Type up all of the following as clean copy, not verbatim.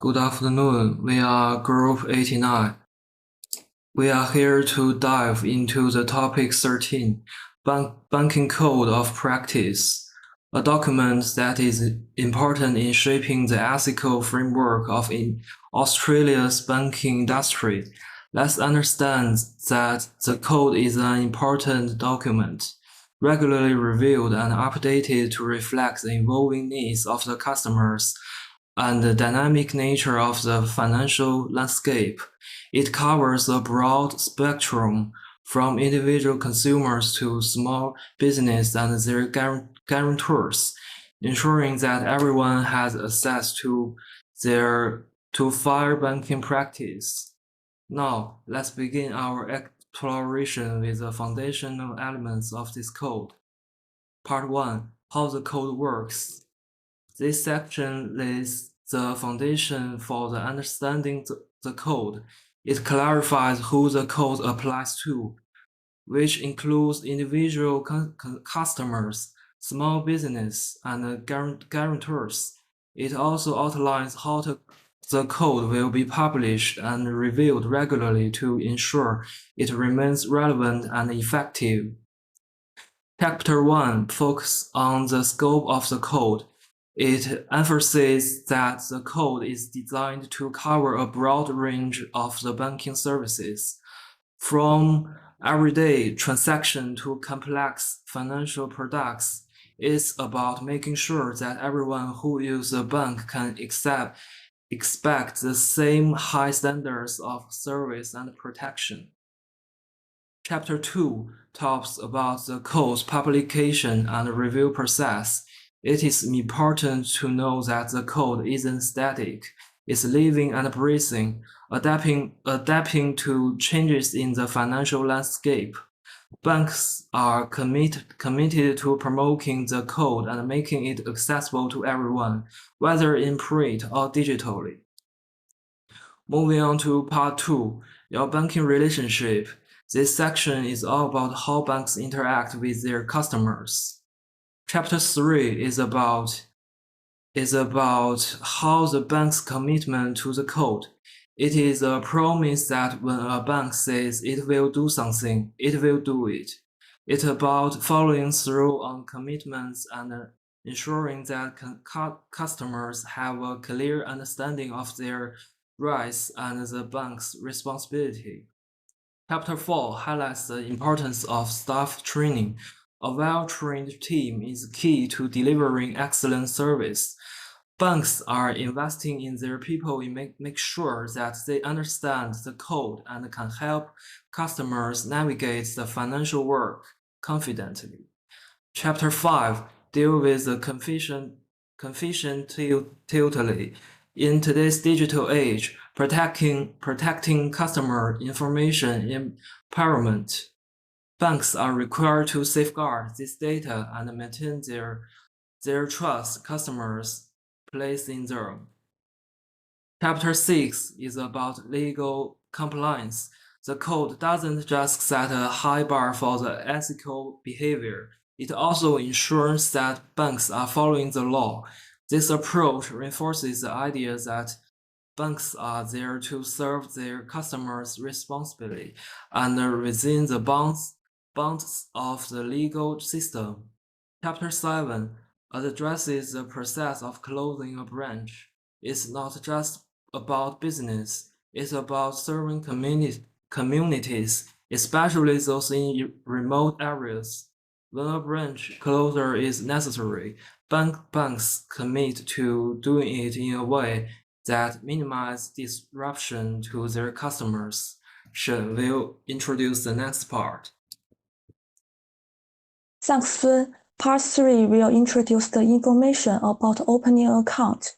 Good afternoon. We are Group 89. We are here to dive into the topic 13, Banking Code of Practice, a document that is important in shaping the ethical framework of Australia's banking industry. Let's understand that the code is an important document, regularly reviewed and updated to reflect the evolving needs of the customers and the dynamic nature of the financial landscape. It covers a broad spectrum from individual consumers to small business and their guarantors, ensuring that everyone has access to fair banking practice. Now, let's begin our exploration with the foundational elements of this code. Part 1. How the code works. This section lays the foundation for the understanding the code. It clarifies who the code applies to, which includes individual customers, small business, and guarantors. It also outlines how the code will be published and reviewed regularly to ensure it remains relevant and effective. Chapter 1 focuses on the scope of the code. It emphasizes that the code is designed to cover a broad range of the banking services, from everyday transaction to complex financial products. It's about making sure that everyone who uses a bank can expect the same high standards of service and protection. Chapter 2 talks about the code's publication and review process. It is important to know that the code isn't static. It's living and breathing, adapting to changes in the financial landscape. Banks are committed to promoting the code and making it accessible to everyone, whether in print or digitally. Moving on to Part 2, your banking relationship. This section is all about how banks interact with their customers. Chapter 3 is about how the bank's commitment to the code. It is a promise that when a bank says it will do something, it will do it. It's about following through on commitments and ensuring that customers have a clear understanding of their rights and the bank's responsibility. Chapter 4 highlights the importance of staff training. A well-trained team is key to delivering excellent service. Banks are investing in their people to make sure that they understand the code and can help customers navigate the financial world confidently. Chapter 5 deals with the confidentiality. In today's digital age, protecting customer information empowerment. Banks are required to safeguard this data and maintain their trust customers place in them. Chapter 6 is about legal compliance. The code doesn't just set a high bar for the ethical behavior, it also ensures that banks are following the law. This approach reinforces the idea that banks are there to serve their customers responsibly and within the bounds of the legal system. Chapter 7 addresses the process of closing a branch. It's not just about business, it's about serving communities, especially those in remote areas. When a branch closure is necessary, banks commit to doing it in a way that minimizes disruption to their customers. Shen will introduce the next part. Thanks, Sun. Part 3 will introduce the information about opening an account.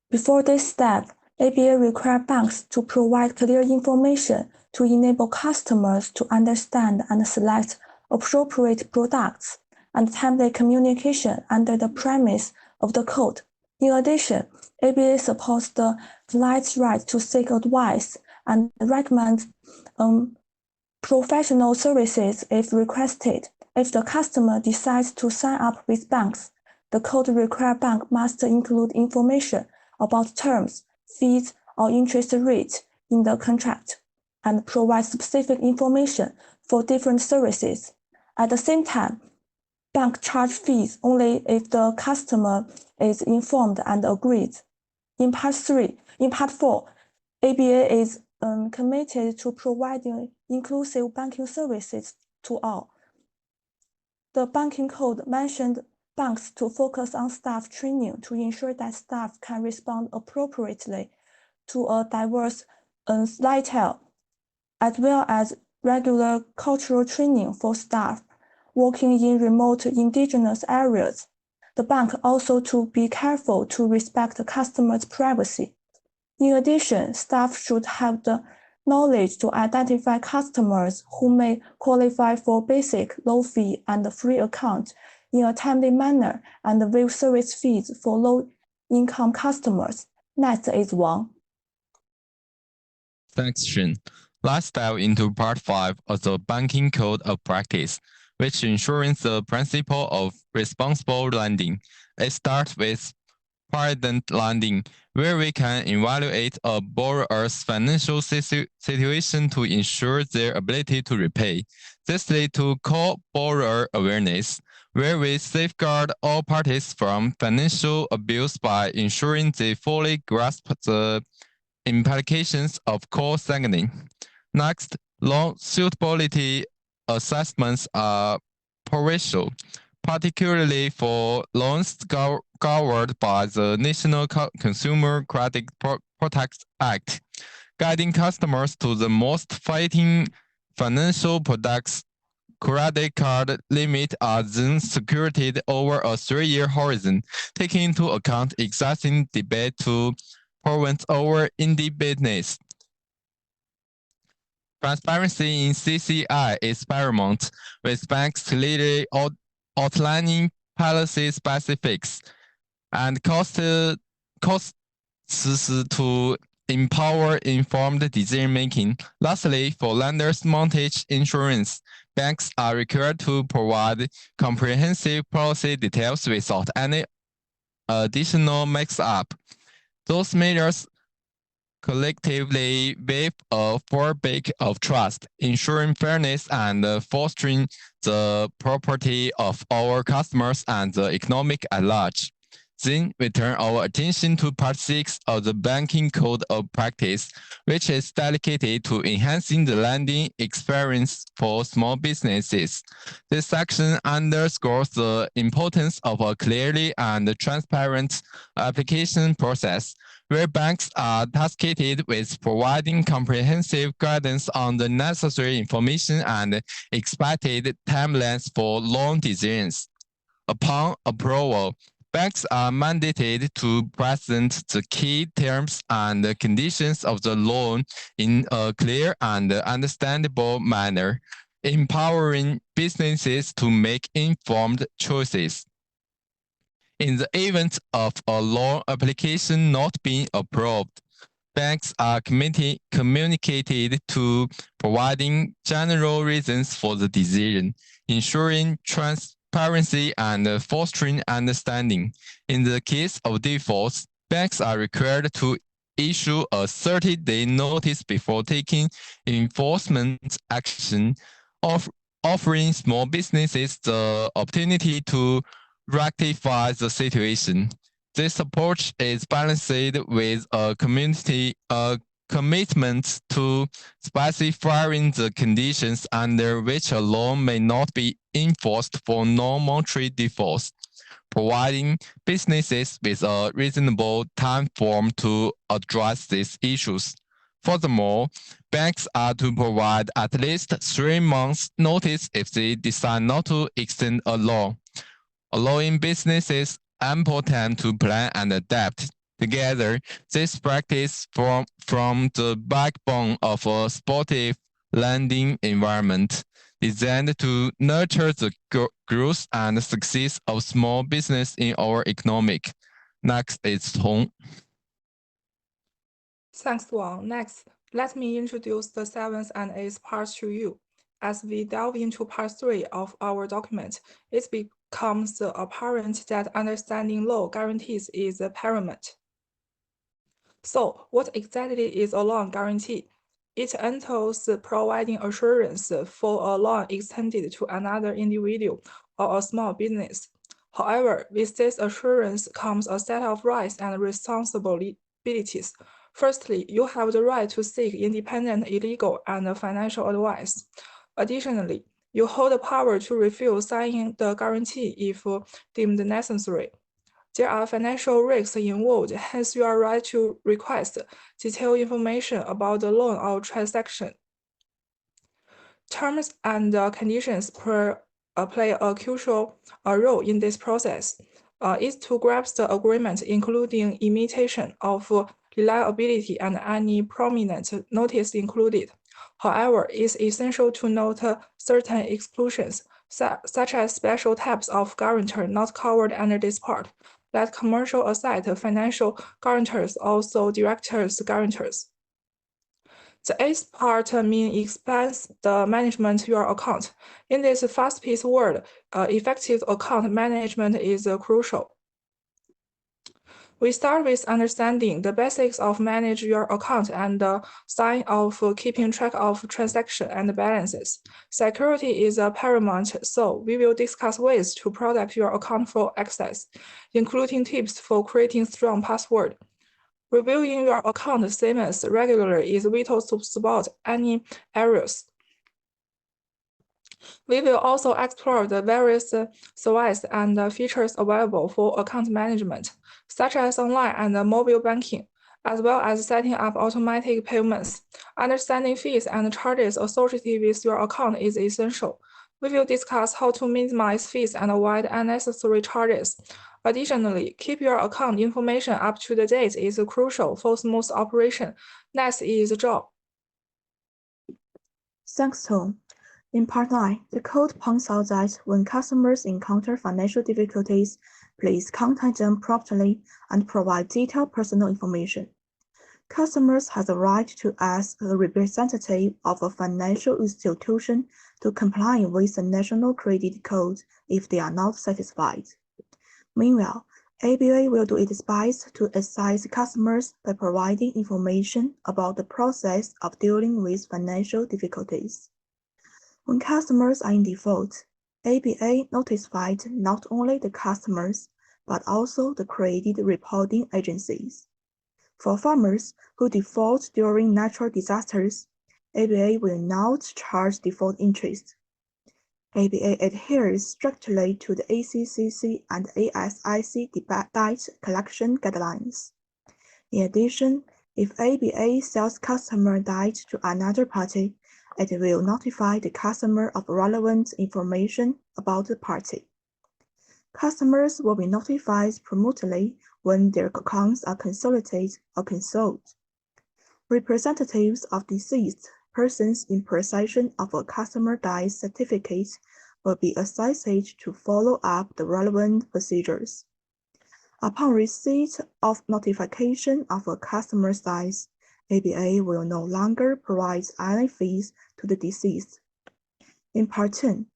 Before this step, ABA requires banks to provide clear information to enable customers to understand and select appropriate products and timely communication under the premise of the code. In addition, ABA supports the client's right to seek advice and recommend professional services if requested. If the customer decides to sign up with banks, the code requires bank must include information about terms, fees, or interest rate in the contract and provide specific information for different services. At the same time, bank charge fees only if the customer is informed and agrees. In part 4, ABA is committed to providing inclusive banking services to all. The banking code mentioned banks to focus on staff training to ensure that staff can respond appropriately to a diverse clientele, as well as regular cultural training for staff working in remote indigenous areas. The bank also to be careful to respect the customer's privacy. In addition, staff should have the knowledge to identify customers who may qualify for basic, low-fee, and free account in a timely manner and waive service fees for low-income customers. Next is Wang. Thanks, Shen. Let's dive into part 5 of the Banking Code of Practice, which ensures the principle of responsible lending. It starts with prudent lending, where we can evaluate a borrower's financial situation to ensure their ability to repay. This leads to core borrower awareness, where we safeguard all parties from financial abuse by ensuring they fully grasp the implications of core sanctioning. Next, loan suitability assessments are crucial, particularly for loans covered by the National Consumer Credit Protect Act, guiding customers to the most fitting financial products. Credit card limits are then secured over a 3-year horizon, taking into account existing debate to prevent over-indebtedness. Transparency in CCI is paramount, with banks clearly outlining policy specifics and costs to empower informed decision-making. Lastly, for lenders' mortgage insurance, banks are required to provide comprehensive policy details without any additional mix-up. Those measures collectively weave a fabric of trust, ensuring fairness and fostering the property of our customers and the economic at large. Then we turn our attention to part 6 of the Banking Code of Practice, which is dedicated to enhancing the lending experience for small businesses. This section underscores the importance of a clearly and transparent application process, where banks are tasked with providing comprehensive guidance on the necessary information and expected timelines for loan decisions. Upon approval, banks are mandated to present the key terms and conditions of the loan in a clear and understandable manner, empowering businesses to make informed choices. In the event of a loan application not being approved, banks are communicated to providing general reasons for the decision, ensuring transparency and fostering understanding. In the case of defaults, banks are required to issue a 30-day notice before taking enforcement action, offering small businesses the opportunity to rectify the situation. This approach is balanced with a commitment to specifying the conditions under which a loan may not be enforced for non-monetary defaults, providing businesses with a reasonable time frame to address these issues. Furthermore, banks are to provide at least 3 months' notice if they decide not to extend a loan, allowing businesses ample time to plan and adapt. Together, this practice from the backbone of a supportive lending environment designed to nurture the growth and success of small business in our economic. Next is Hong. Thanks, Wang. Next, let me introduce the 7th and 8th parts to you. As we delve into part 3 of our document, it becomes apparent that understanding law guarantees is paramount. So, what exactly is a loan guarantee? It entails providing assurance for a loan extended to another individual or a small business. However, with this assurance comes a set of rights and responsibilities. Firstly, you have the right to seek independent, legal, and financial advice. Additionally, you hold the power to refuse signing the guarantee if deemed necessary. There are financial risks involved, hence you are right to request detailed information about the loan or transaction. Terms and conditions play a crucial role in this process. Is to grasp the agreement, including imitation of reliability and any prominent notice included. However, it's essential to note certain exclusions, such as special types of guarantor not covered under this part. Let commercial aside financial guarantors, also directors' guarantors. The eighth part expands the management your account. In this fast-paced world, effective account management is crucial. We start with understanding the basics of manage your account and the sign of keeping track of transactions and balances. Security is paramount, so we will discuss ways to protect your account for access, including tips for creating strong password. Reviewing your account statements regularly is vital to spot any errors. We will also explore the various services and features available for account management, such as online and mobile banking, as well as setting up automatic payments. Understanding fees and charges associated with your account is essential. We will discuss how to minimize fees and avoid unnecessary charges. Additionally, keep your account information up to date is crucial for smooth operation. Next is Zhao. Thanks, Tom. In Part 9, the code points out that when customers encounter financial difficulties, please contact them promptly and provide detailed personal information. Customers have the right to ask a representative of a financial institution to comply with the National Credit Code if they are not satisfied. Meanwhile, ABA will do its best to assist customers by providing information about the process of dealing with financial difficulties. When customers are in default, ABA notified not only the customers, but also the credit reporting agencies. For farmers who default during natural disasters, ABA will not charge default interest. ABA adheres strictly to the ACCC and ASIC debt collection guidelines. In addition, if ABA sells customer debt to another party, it will notify the customer of relevant information about the party. Customers will be notified promptly when their accounts are consolidated or consoled. Representatives of deceased persons in possession of a customer debt certificate will be assigned to follow up the relevant procedures. Upon receipt of notification of a customer's debt, ABA will no longer provide any fees to the deceased. In Part 10,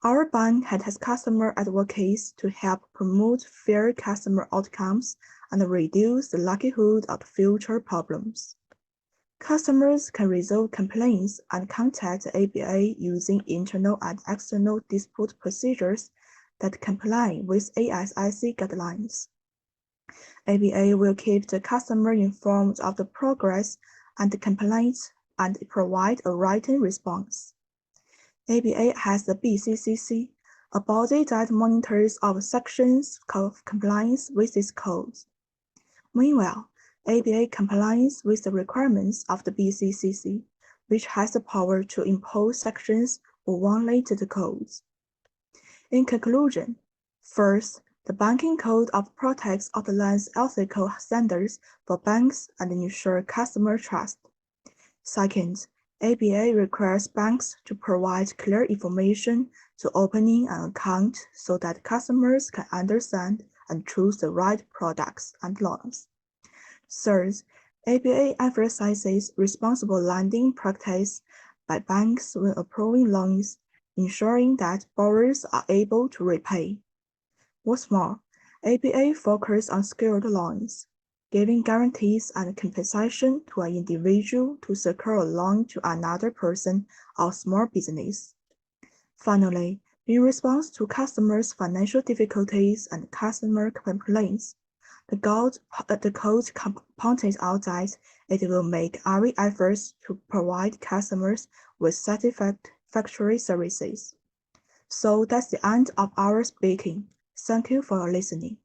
our bank has customer advocates to help promote fair customer outcomes and reduce the likelihood of future problems. Customers can resolve complaints and contact ABA using internal and external dispute procedures that comply with ASIC guidelines. ABA will keep the customer informed of the progress and the complaints and provide a written response. ABA has the BCCC, a body that monitors all sections of compliance with this code. Meanwhile, ABA complies with the requirements of the BCCC, which has the power to impose sections or violate the codes. In conclusion, first, the Banking Code protects outlines ethical standards for banks and ensures customer trust. Second, ABA requires banks to provide clear information to opening an account so that customers can understand and choose the right products and loans. Third, ABA emphasizes responsible lending practice by banks when approving loans, ensuring that borrowers are able to repay. What's more, ABA focuses on secured loans, giving guarantees and compensation to an individual to secure a loan to another person or small business. Finally, in response to customers' financial difficulties and customer complaints, the code pointed out that it will make every effort to provide customers with satisfactory services. So that's the end of our speaking. Thank you for your listening.